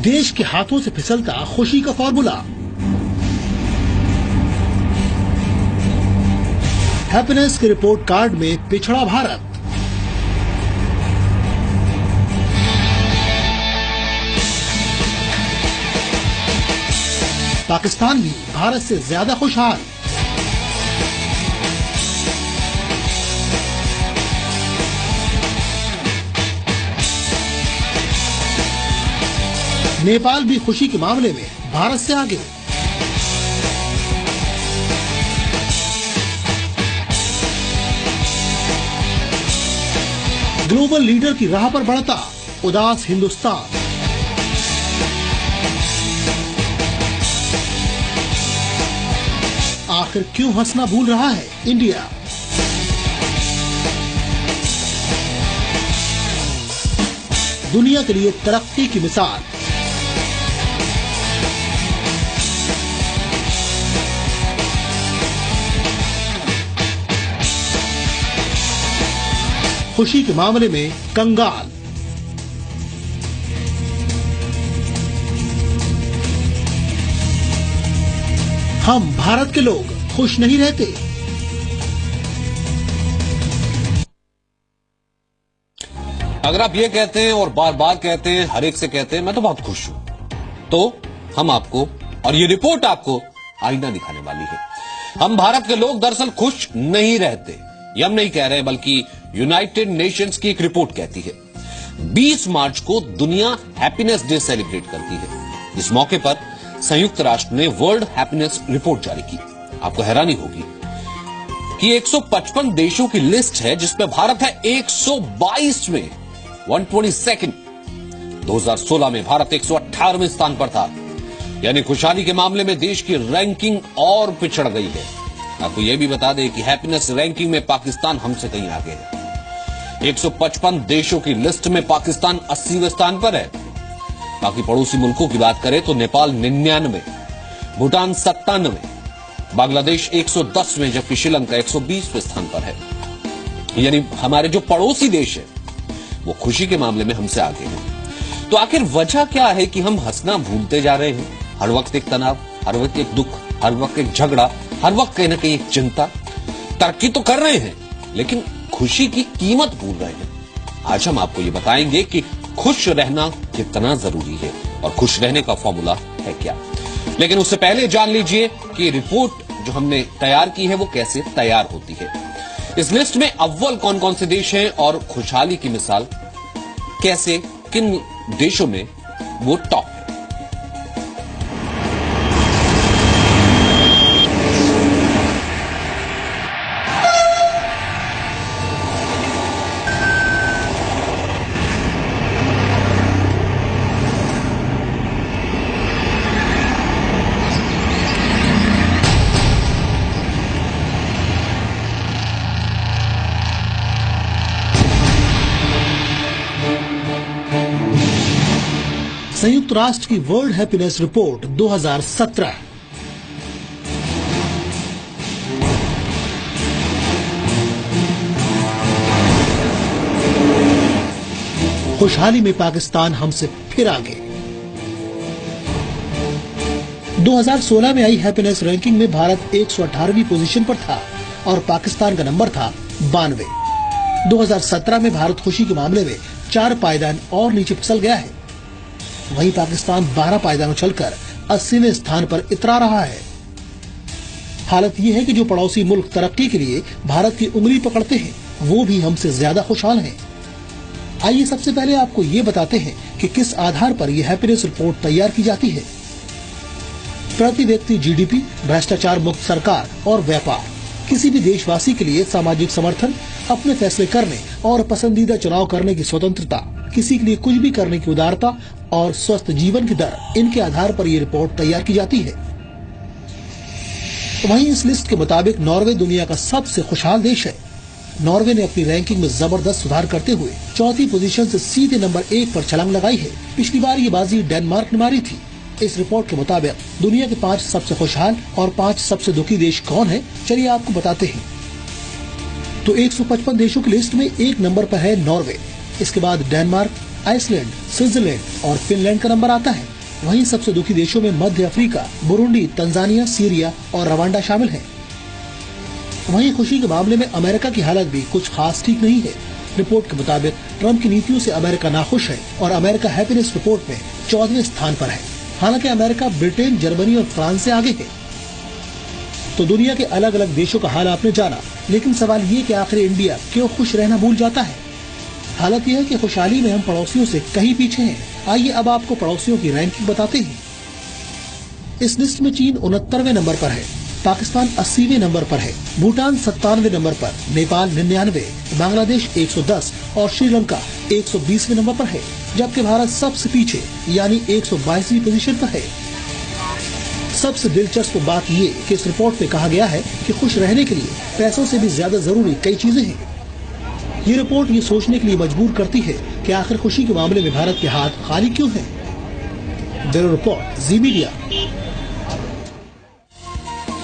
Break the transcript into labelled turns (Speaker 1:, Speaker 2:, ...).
Speaker 1: देश के हाथों से फिसलता खुशी का फॉर्मूला। हैप्पीनेस के रिपोर्ट कार्ड में पिछड़ा भारत। पाकिस्तान भी भारत से ज्यादा खुशहाल। नेपाल भी खुशी के मामले में भारत से आगे। ग्लोबल लीडर की राह पर बढ़ता उदास हिंदुस्तान। आखिर क्यों हंसना भूल रहा है इंडिया? दुनिया के लिए तरक्की की मिसाल। खुशी के मामले में कंगाल। हम भारत के लोग खुश नहीं रहते।
Speaker 2: अगर आप ये कहते हैं और बार बार कहते हैं, हर एक से कहते हैं मैं तो बहुत खुश हूं, तो हम आपको और ये रिपोर्ट आपको आईना दिखाने वाली है। हम भारत के लोग दरअसल खुश नहीं रहते, ये हम नहीं कह रहे, बल्कि यूनाइटेड नेशंस की एक रिपोर्ट कहती है। 20 मार्च को दुनिया हैप्पीनेस डे सेलिब्रेट करती है। इस मौके पर संयुक्त राष्ट्र ने वर्ल्ड हैप्पीनेस रिपोर्ट जारी की। आपको हैरानी होगी कि 155 देशों की लिस्ट है, जिसमें भारत है 122 में, 122nd। 2016 में भारत 118वें स्थान पर था, यानी खुशहाली के मामले में देश की रैंकिंग और पिछड़ गई है। आपको यह भी बता दें कि हैप्पीनेस रैंकिंग में पाकिस्तान हमसे कहीं आगे है। 155 देशों की लिस्ट में पाकिस्तान 80वें स्थान पर है। बाकी पड़ोसी मुल्कों की बात करें तो नेपाल 99, भूटान 97, बांग्लादेश 110वें, जबकि श्रीलंका 120वें स्थान पर है। यानी हमारे जो पड़ोसी देश है वो खुशी के मामले में हमसे आगे हैं। तो आखिर वजह क्या है कि हम हंसना भूलते जा रहे हैं? हर वक्त एक तनाव, हर वक्त एक दुख, हर वक्त एक झगड़ा, हर वक्त कहीं ना कहीं एक चिंता। तरक्की तो कर रहे हैं लेकिन खुशी की कीमत भूल रहे हैं। आज हम आपको ये बताएंगे कि खुश रहना कितना जरूरी है और खुश रहने का फॉर्मूला है क्या। लेकिन उससे पहले जान लीजिए कि रिपोर्ट जो हमने तैयार की है वो कैसे तैयार होती है। इस लिस्ट में अव्वल कौन कौन से देश हैं और खुशहाली की मिसाल कैसे, किन देशों में वो टॉप है।
Speaker 1: संयुक्त राष्ट्र की वर्ल्ड हैप्पीनेस रिपोर्ट 2017। खुशहाली में पाकिस्तान हमसे फिर आगे। 2016 में आई हैप्पीनेस रैंकिंग में भारत 118वीं पोजीशन पर था और पाकिस्तान का नंबर था 92। 2017 में भारत खुशी के मामले में 4 पायदान और नीचे फिसल गया है। वहीं पाकिस्तान 12 पायदानों चलकर 80वें स्थान पर इतरा रहा है। हालत यह है कि जो पड़ोसी मुल्क तरक्की के लिए भारत की उंगली पकड़ते हैं वो भी हमसे ज्यादा खुशहाल हैं। आइए सबसे पहले आपको ये बताते हैं कि किस आधार पर यह हैप्पीनेस रिपोर्ट तैयार की जाती है। प्रति व्यक्ति जीडीपी, भ्रष्टाचार मुक्त सरकार और व्यापार, किसी भी देशवासी के लिए सामाजिक समर्थन, अपने फैसले करने और पसंदीदा चुनाव करने की स्वतंत्रता, किसी के लिए कुछ भी करने की उदारता और स्वस्थ जीवन की दर, इनके आधार पर यह रिपोर्ट तैयार की जाती है। वहीं इस लिस्ट के मुताबिक नॉर्वे दुनिया का सबसे खुशहाल देश है। नॉर्वे ने अपनी रैंकिंग में जबरदस्त सुधार करते हुए चौथी पोजीशन से सीधे नंबर 1 पर छलांग लगाई है। पिछली बार ये बाजी डेनमार्क ने मारी थी। इस रिपोर्ट के मुताबिक दुनिया के 5 सबसे खुशहाल और 5 सबसे दुखी देश कौन है, चलिए आपको बताते हैं। तो 155 देशों की लिस्ट में 1 नंबर पर है नॉर्वे, इसके बाद डेनमार्क, आइसलैंड, स्विट्जरलैंड और फिनलैंड का नंबर आता है। वहीं सबसे दुखी देशों में मध्य अफ्रीका, बुरुंडी, तंजानिया, सीरिया और रवांडा शामिल हैं। वहीं खुशी के मामले में अमेरिका की हालत भी कुछ खास ठीक नहीं है। रिपोर्ट के मुताबिक ट्रंप की नीतियों से अमेरिका नाखुश है और अमेरिका हैप्पीनेस रिपोर्ट में 14वें स्थान पर है। हालांकि अमेरिका ब्रिटेन, जर्मनी और फ्रांस से आगे है। तो दुनिया के अलग अलग देशों का हाल आपने जाना, लेकिन सवाल ये कि आखिर इंडिया क्यों खुश रहना भूल जाता है। हालत यह है कि खुशहाली में हम पड़ोसियों से कहीं पीछे हैं। आइए अब आपको पड़ोसियों की रैंकिंग बताते हैं। इस लिस्ट में चीन 69वें नंबर पर है, पाकिस्तान 80वें नंबर पर है, भूटान 97वें नंबर पर, नेपाल 99, बांग्लादेश 110 और श्रीलंका 120वें नंबर पर है, जबकि भारत सबसे पीछे यानी 122वीं पोजीशन पर है। सबसे दिलचस्प बात ये कि इस रिपोर्ट में कहा गया है कि खुश रहने के लिए पैसों से भी ज्यादा जरूरी कई चीजें हैं। ये रिपोर्ट ये सोचने के लिए मजबूर करती है कि आखिर खुशी के मामले में भारत के हाथ खाली क्यों हैं। ब्यूरो रिपोर्ट, जी मीडिया।